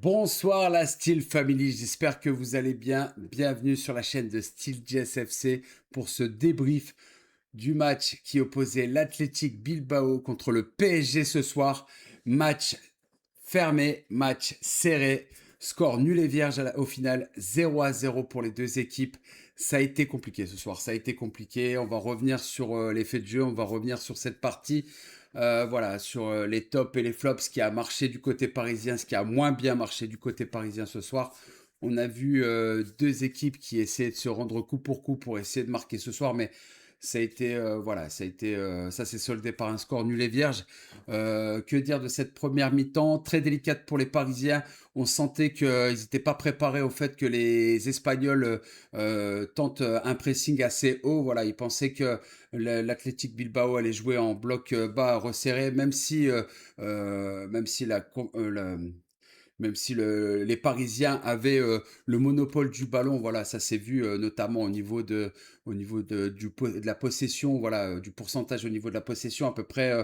Bonsoir la Steel Family, j'espère que vous allez bien. Bienvenue sur la chaîne de Steel GSFC pour ce débrief du match qui opposait l'Athletic Bilbao contre le PSG ce soir. Match fermé, match serré, score nul et vierge au final, 0-0 pour les deux équipes. Ça a été compliqué ce soir, ça a été compliqué. On va revenir sur les faits de jeu, on va revenir sur cette partie. Voilà, sur les tops et les flops, ce qui a marché du côté parisien, ce qui a moins bien marché du côté parisien ce soir. On a vu deux équipes qui essaient de se rendre coup pour coup pour essayer de marquer ce soir, mais ça a été, voilà, ça s'est soldé par un score nul et vierge. Que dire de cette première mi-temps, très délicate pour les Parisiens. On sentait qu'ils n'étaient pas préparés au fait que les Espagnols tentent un pressing assez haut. Voilà, ils pensaient que l'Athletic Bilbao allait jouer en bloc bas resserré, même si les Parisiens avaient le monopole du ballon. Voilà, ça s'est vu notamment au niveau de la possession, voilà, du pourcentage au niveau de la possession, à peu près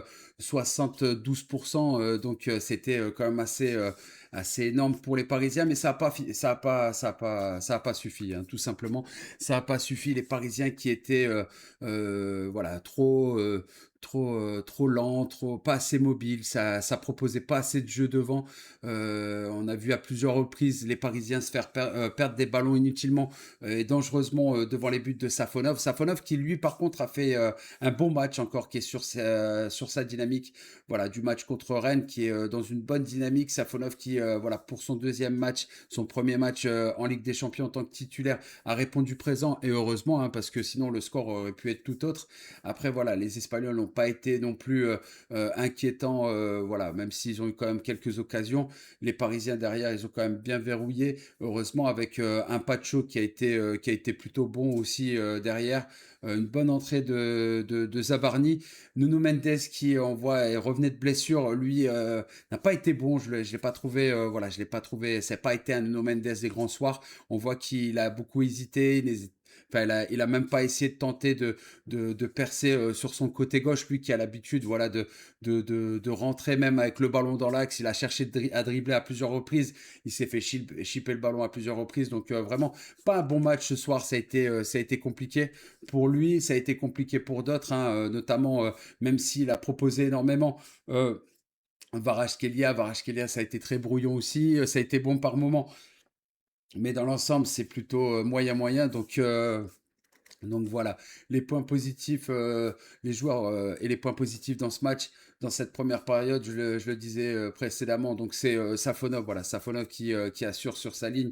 72%. Donc c'était quand même assez énorme pour les Parisiens, mais ça a pas suffi, hein, tout simplement. Ça a pas suffi. Les Parisiens qui étaient voilà, trop lents, pas assez mobiles, ça proposait pas assez de jeu devant. On a vu à plusieurs reprises les Parisiens se faire perdre des ballons inutilement et dangereusement devant les buts de Safonov. Safonov qui lui par contre a fait un bon match encore, qui est sur sa dynamique, voilà, du match contre Rennes, qui est dans une bonne dynamique. Safonov qui, voilà, pour son deuxième match, son premier match en Ligue des Champions en tant que titulaire, a répondu présent, et heureusement, hein, parce que sinon le score aurait pu être tout autre. Après voilà, les Espagnols n'ont pas été non plus inquiétants, voilà, même s'ils ont eu quand même quelques occasions. Les Parisiens derrière, ils ont quand même bien verrouillé, heureusement, avec un Pacho qui a été plutôt bon aussi derrière. Une bonne entrée de Zabarni. Nuno Mendes qui, on voit, revenait de blessure, lui n'a pas été bon. Je l'ai pas trouvé, voilà, je l'ai pas trouvé. Ça n'a pas été un Nuno Mendes des grands soirs. On voit qu'il a beaucoup hésité. Enfin, il a même pas essayé de tenter de percer sur son côté gauche, lui qui a l'habitude, voilà, de rentrer même avec le ballon dans l'axe. Il a cherché à dribbler à plusieurs reprises. Il s'est fait chipper le ballon à plusieurs reprises. Donc vraiment, pas un bon match ce soir. Ça a été compliqué pour lui. Ça a été compliqué pour d'autres, hein, notamment, même s'il a proposé énormément. Varachkelia, ça a été très brouillon aussi. Ça a été bon par moment. Mais dans l'ensemble, c'est plutôt moyen-moyen. Donc voilà, les points positifs, les joueurs et les points positifs dans ce match, dans cette première période, je le disais précédemment, donc c'est Safonov, voilà, Safonov qui assure sur sa ligne,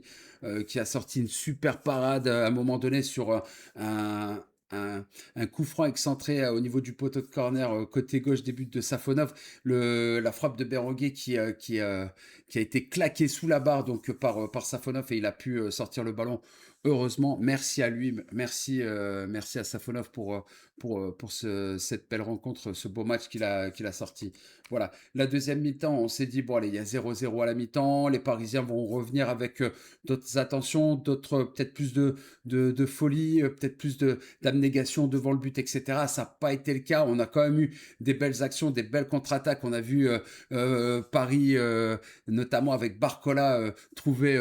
qui a sorti une super parade à un moment donné sur un, un coup franc excentré au niveau du poteau de corner, côté gauche des buts de Safonov, la frappe de Berenguer qui a été claquée sous la barre donc par Safonov, et il a pu sortir le ballon. Heureusement, merci à lui, merci à Safonov pour cette belle rencontre, ce beau match qu'il a sorti. Voilà, la deuxième mi-temps, on s'est dit, bon allez, il y a 0-0 à la mi-temps, les Parisiens vont revenir avec d'autres attentions, d'autres, peut-être plus de folie, peut-être plus d'abnégation devant le but, etc. Ça n'a pas été le cas, on a quand même eu des belles actions, des belles contre-attaques. On a vu Paris, notamment avec Barcola, trouver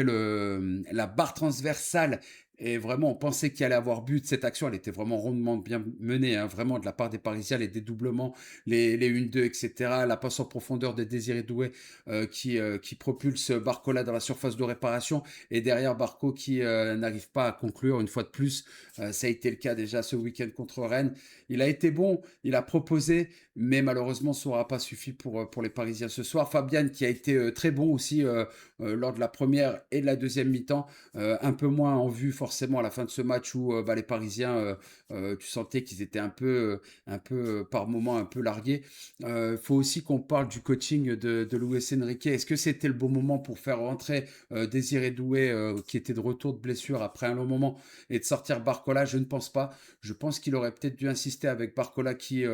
la barre transversale. Et vraiment, on pensait qu'il allait avoir but. Cette action, elle était vraiment rondement bien menée, hein, vraiment, de la part des Parisiens. Les dédoublements, les 1-2, etc. La passe en profondeur de Désiré Doué qui propulse Barcola dans la surface de réparation. Et derrière, Barco qui n'arrive pas à conclure une fois de plus. Ça a été le cas déjà ce week-end contre Rennes. Il a été bon, il a proposé, mais malheureusement, ça n'aura pas suffi pour les Parisiens ce soir. Fabian qui a été très bon aussi lors de la première et de la deuxième mi-temps. Un peu moins en vue forcément à la fin de ce match où bah, les Parisiens, tu sentais qu'ils étaient un peu par moments un peu largués. Il faut aussi qu'on parle du coaching de Luis Enrique. Est-ce que c'était le bon moment pour faire rentrer Désiré Doué, qui était de retour de blessure après un long moment, et de sortir Barcola? Je ne pense pas. Je pense qu'il aurait peut-être dû insister avec Barcola qui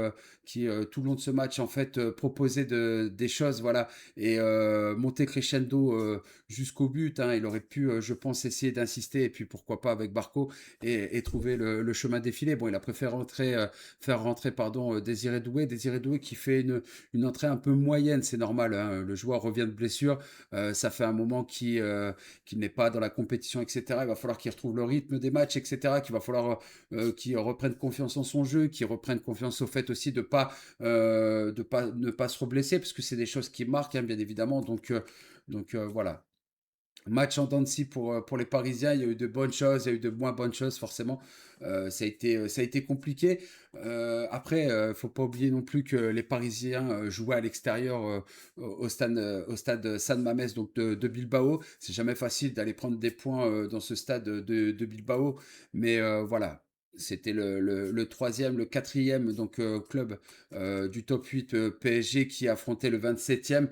tout le long de ce match en fait proposait des choses, voilà, et monter crescendo jusqu'au but, hein. Il aurait pu, je pense, essayer d'insister, et puis pourquoi pas avec Barco et trouver le chemin défilé. Bon, il a préféré faire rentrer Désiré Doué. Désiré Doué qui fait une entrée un peu moyenne, c'est normal, hein. Le joueur revient de blessure, ça fait un moment qu'il n'est pas dans la compétition, etc. Il va falloir qu'il retrouve le rythme des matchs, etc. Qu'il va falloir qu'il reprenne confiance en son jeu, qu'il reprenne confiance au fait aussi ne pas se reblesser, parce que c'est des choses qui marquent, hein, bien évidemment. Voilà. Match en dents de scie pour les Parisiens. Il y a eu de bonnes choses, il y a eu de moins bonnes choses, forcément. Ça a été compliqué. Après, faut pas oublier non plus que les Parisiens jouaient à l'extérieur au stade San Mamés, donc de Bilbao. C'est jamais facile d'aller prendre des points dans ce stade de Bilbao. Mais voilà. C'était le troisième, le quatrième donc, club du top 8 PSG qui affrontait le 27e.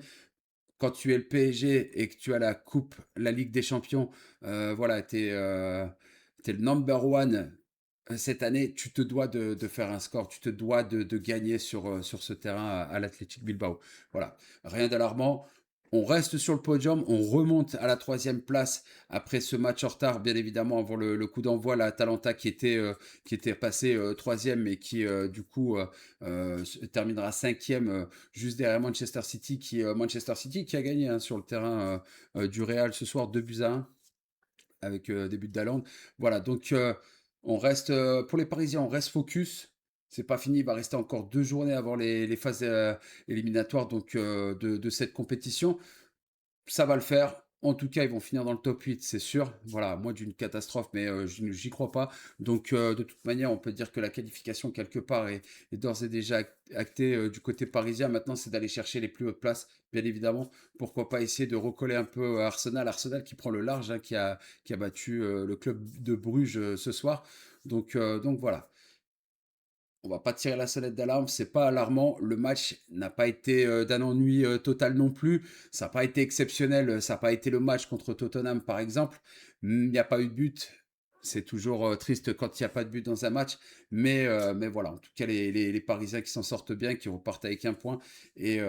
Quand tu es le PSG et que tu as la coupe, la Ligue des Champions, voilà, t'es le number one cette année, tu te dois de faire un score, tu te dois de gagner sur ce terrain à l'Athletic Bilbao. Voilà, rien d'alarmant. On reste sur le podium, on remonte à la troisième place après ce match en retard, bien évidemment, avant le coup d'envoi, la Atalanta qui était passé troisième et qui, du coup, terminera cinquième juste derrière Manchester City qui a gagné, hein, sur le terrain du Real ce soir 2-1 avec des buts d'Haaland. Voilà, donc on reste pour les Parisiens, on reste focus. C'est pas fini, il va rester encore 2 journées avant les phases éliminatoires donc de cette compétition. Ça va le faire. En tout cas, ils vont finir dans le top 8, c'est sûr. Voilà, moi d'une catastrophe, mais j'y crois pas. Donc, de toute manière, on peut dire que la qualification, quelque part, est d'ores et déjà actée du côté parisien. Maintenant, c'est d'aller chercher les plus hautes places, bien évidemment. Pourquoi pas essayer de recoller un peu à Arsenal. Arsenal qui prend le large, hein, qui a battu le club de Bruges ce soir. Donc voilà. On va pas tirer la sonnette d'alarme, c'est pas alarmant. Le match n'a pas été d'un ennui total non plus. Ça n'a pas été exceptionnel. Ça n'a pas été le match contre Tottenham, par exemple. Il n'y a pas eu de but. C'est toujours triste quand il n'y a pas de but dans un match. Mais voilà, en tout cas, les Parisiens qui s'en sortent bien, qui repartent avec un point. Et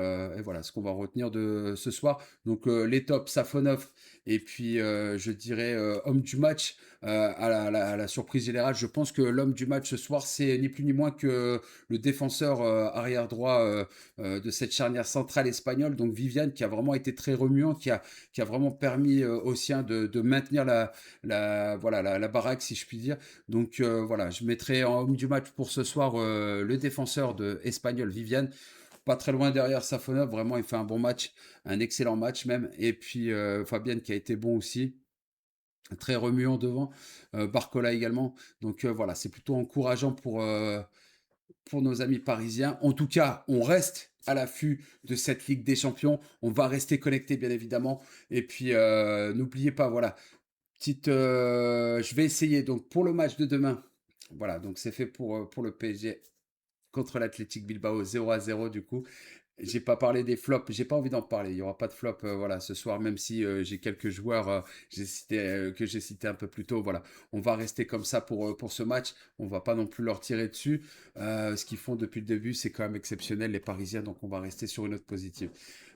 voilà ce qu'on va retenir de ce soir. Donc les tops, Safonov. Et puis, je dirais, homme du match. À la surprise générale, je pense que l'homme du match ce soir, c'est ni plus ni moins que le défenseur arrière droit de cette charnière centrale espagnole, donc Viviane, qui a vraiment été très remuant, qui a vraiment permis aux siens de maintenir la baraque, si je puis dire. Donc voilà, je mettrai en homme du match pour ce soir le défenseur espagnol, Viviane. Pas très loin derrière Safonov, vraiment il fait un bon match, un excellent match même. Et puis Fabienne qui a été bon aussi, très remuant devant, Barcola également. Donc voilà, c'est plutôt encourageant pour nos amis parisiens. En tout cas, on reste à l'affût de cette Ligue des Champions. On va rester connecté, bien évidemment. Et puis, n'oubliez pas, voilà, je vais essayer. Donc, pour le match de demain, voilà, donc c'est fait pour le PSG contre l'Athletic Bilbao 0-0 du coup. J'ai pas parlé des flops, j'ai pas envie d'en parler. Il y aura pas de flop voilà ce soir, même si j'ai quelques joueurs que j'ai cités un peu plus tôt. Voilà, on va rester comme ça pour ce match. On va pas non plus leur tirer dessus. Ce qu'ils font depuis le début, c'est quand même exceptionnel les Parisiens. Donc on va rester sur une note positive.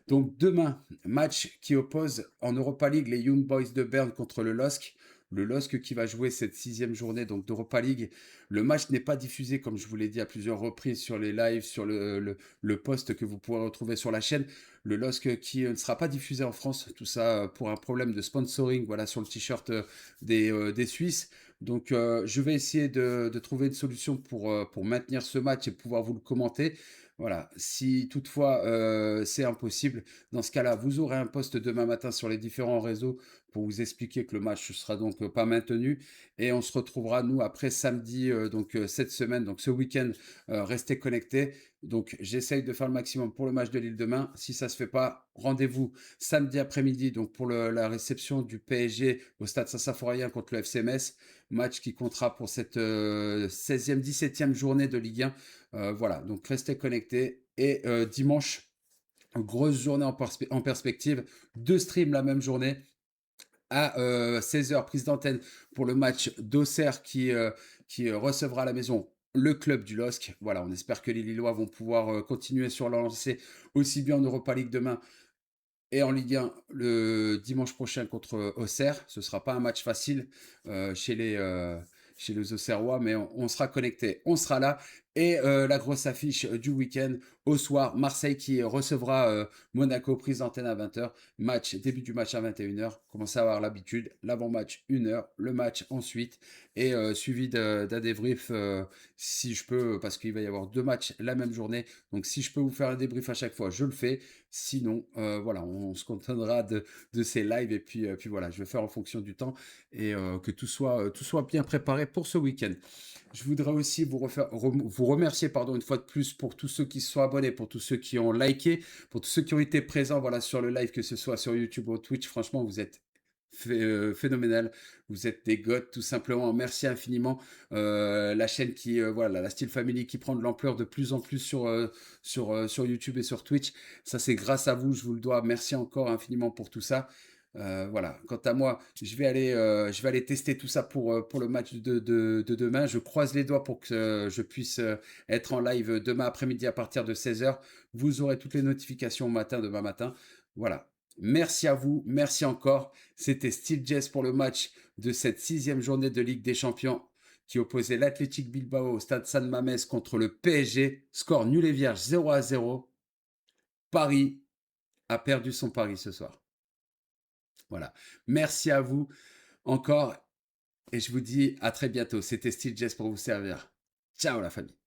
Donc demain, match qui oppose en Europa League les Young Boys de Berne contre le LOSC. Le LOSC qui va jouer cette 6e journée donc d'Europa League. Le match n'est pas diffusé, comme je vous l'ai dit à plusieurs reprises, sur les lives, sur le post que vous pourrez retrouver sur la chaîne. Le LOSC qui ne sera pas diffusé en France. Tout ça pour un problème de sponsoring, voilà, sur le t-shirt des Suisses. Donc je vais essayer de trouver une solution pour maintenir ce match et pouvoir vous le commenter. Voilà, si toutefois c'est impossible, dans ce cas-là, vous aurez un post demain matin sur les différents réseaux pour vous expliquer que le match ne sera donc pas maintenu. Et on se retrouvera, nous, après samedi, donc cette semaine, donc ce week-end, restez connectés. Donc j'essaye de faire le maximum pour le match de Lille demain. Si ça ne se fait pas, rendez-vous samedi après-midi donc pour la réception du PSG au stade Saint-Symphorien contre le FC Metz. Match qui comptera pour cette 16e, 17e journée de Ligue 1. Voilà, donc restez connectés. Et dimanche, grosse journée en perspective. 2 streams la même journée à 16h, prise d'antenne pour le match d'Auxerre qui recevra à la maison le club du LOSC. Voilà, on espère que les Lillois vont pouvoir continuer sur leur lancée aussi bien en Europa League demain et en Ligue 1 le dimanche prochain contre Auxerre. Ce ne sera pas un match facile chez les Auxerrois, mais on sera connecté, on sera là. Et la grosse affiche du week-end, au soir, Marseille qui recevra Monaco, prise d'antenne à 20h. Début du match à 21h. Commencez à avoir l'habitude. L'avant-match, 1h. Le match ensuite. Et suivi d'un débrief, si je peux, parce qu'il va y avoir 2 matchs la même journée. Donc si je peux vous faire un débrief à chaque fois, je le fais. Sinon, voilà, on se contentera de ces lives. Et puis voilà, je vais faire en fonction du temps et que tout soit bien préparé pour ce week-end. Je voudrais aussi vous remercier pardon, une fois de plus pour tous ceux qui se sont abonnés, pour tous ceux qui ont liké, pour tous ceux qui ont été présents voilà, sur le live, que ce soit sur YouTube ou Twitch. Franchement, vous êtes phénoménal. Vous êtes des gods, tout simplement. Merci infiniment. La chaîne voilà, la Steel Family qui prend de l'ampleur de plus en plus sur YouTube et sur Twitch. Ça, c'est grâce à vous, je vous le dois. Merci encore infiniment pour tout ça. Voilà. Quant à moi, je vais aller tester tout ça pour le match de demain. Je croise les doigts pour que je puisse être en live demain après-midi à partir de 16h. Vous aurez toutes les notifications au matin, demain matin. Voilà. Merci à vous, merci encore. C'était Steel Jazz pour le match de cette 6e journée de Ligue des Champions qui opposait l'Athletic Bilbao au Stade San Mamés contre le PSG. Score nul et vierge 0-0. Paris a perdu son pari ce soir. Voilà. Merci à vous encore et je vous dis à très bientôt. C'était Steel Jazz pour vous servir. Ciao la famille.